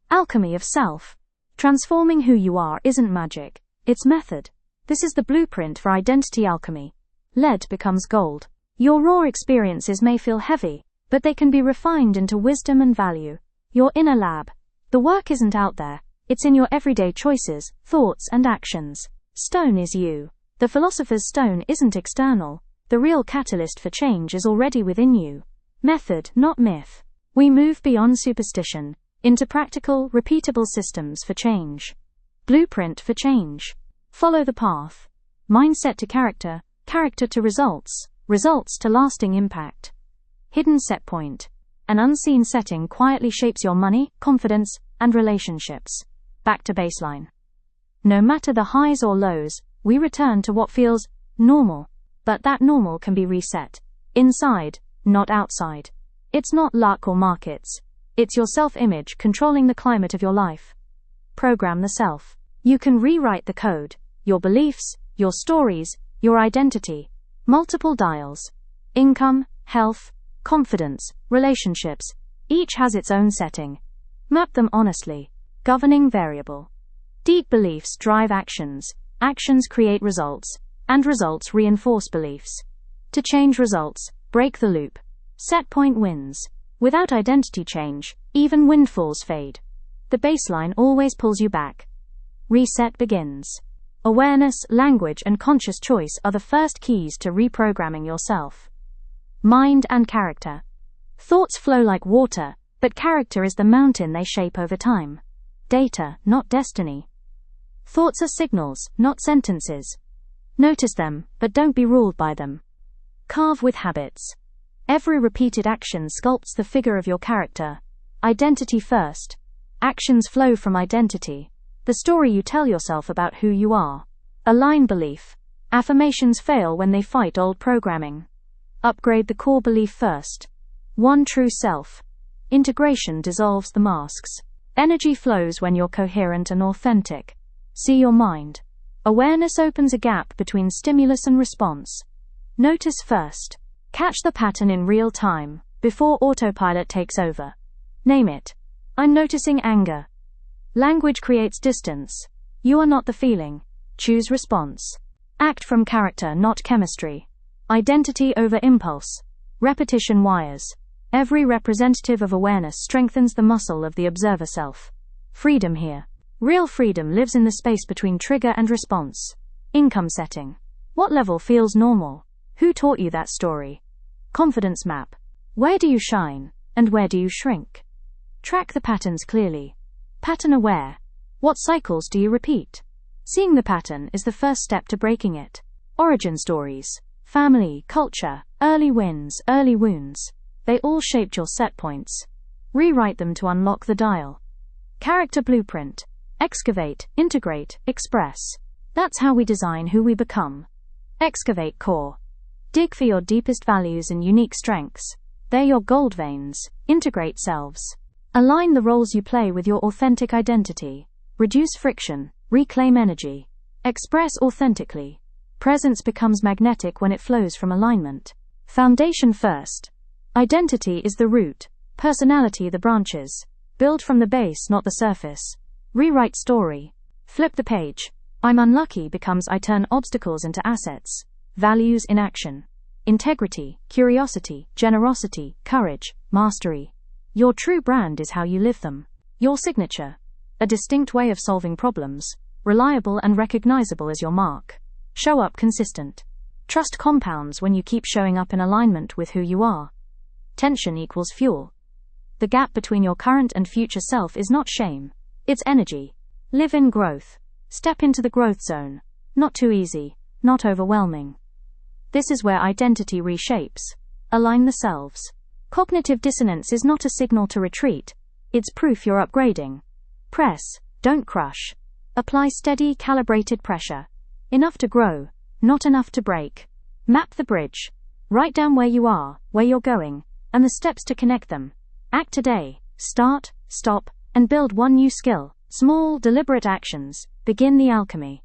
Alchemy of Self. Transforming who you are isn't magic, it's method. This is the blueprint for identity alchemy. Lead becomes gold. Your raw experiences may feel heavy, but they can be refined into wisdom and value. Your inner lab. The work isn't out there, it's in your everyday choices, thoughts, and actions. Stone is you. The philosopher's stone isn't external. The real catalyst for change is already within you. Method, not myth. We move beyond superstition into practical, repeatable systems for change. Blueprint for change. Follow the path. Mindset to character, character to results, results to lasting impact. Hidden set point. An unseen setting quietly shapes your money, confidence, and relationships. Back to baseline. No matter the highs or lows, we return to what feels normal. But that normal can be reset. Inside, not outside. It's not luck or markets. It's your self-image controlling the climate of your life. Program the self. You can rewrite the code. Your beliefs, your stories, your identity. Multiple dials. Income, health, confidence, relationships. Each has its own setting. Map them honestly. Governing variable. Deep beliefs drive actions. Actions create results. And results reinforce beliefs. To change results, break the loop. Set point wins. Without identity change, even windfalls fade. The baseline always pulls you back. Reset begins. Awareness, language, and conscious choice are the first keys to reprogramming yourself. Mind and character. Thoughts flow like water, but character is the mountain they shape over time. Data, not destiny. Thoughts are signals, not sentences. Notice them, but don't be ruled by them. Carve with habits. Every repeated action sculpts the figure of your character. Identity first. Actions flow from identity. The story you tell yourself about who you are. Align belief. Affirmations fail when they fight old programming. Upgrade the core belief first. One true self. Integration dissolves the masks. Energy flows when you're coherent and authentic. See your mind. Awareness opens a gap between stimulus and response. Notice first. Catch the pattern in real time, before autopilot takes over. Name it. I'm noticing anger. Language creates distance. You are not the feeling. Choose response. Act from character, not chemistry. Identity over impulse. Repetition wires. Every representative of awareness strengthens the muscle of the observer self. Freedom here. Real freedom lives in the space between trigger and response. Income setting. What level feels normal? Who taught you that story? Confidence map. Where do you shine, and where do you shrink? Track the patterns clearly. Pattern aware. What cycles do you repeat? Seeing the pattern is the first step to breaking it. Origin stories. Family, culture, early wins, early wounds. They all shaped your set points. Rewrite them to unlock the dial. Character blueprint. Excavate, integrate, express. That's how we design who we become. Excavate core. Dig for your deepest values and unique strengths. They're your gold veins. Integrate selves. Align the roles you play with your authentic identity. Reduce friction. Reclaim energy. Express authentically. Presence becomes magnetic when it flows from alignment. Foundation first. Identity is the root. Personality the branches. Build from the base, not the surface. Rewrite story. Flip the page. I'm unlucky becomes I turn obstacles into assets. Values in action. Integrity, curiosity, generosity, courage, mastery. Your true brand is how you live them. Your signature. A distinct way of solving problems. Reliable and recognizable as your mark. Show up consistent. Trust compounds when you keep showing up in alignment with who you are. Tension equals fuel. The gap between your current and future self is not shame. It's energy. Live in growth. Step into the growth zone. Not too easy, not overwhelming. This is where identity reshapes. Align the selves. Cognitive dissonance is not a signal to retreat. It's proof you're upgrading. Press, don't crush. Apply steady, calibrated pressure. Enough to grow, not enough to break. Map the bridge. Write down where you are, where you're going, and the steps to connect them. Act today. Start, stop, and build one new skill. Small, deliberate actions begin the alchemy.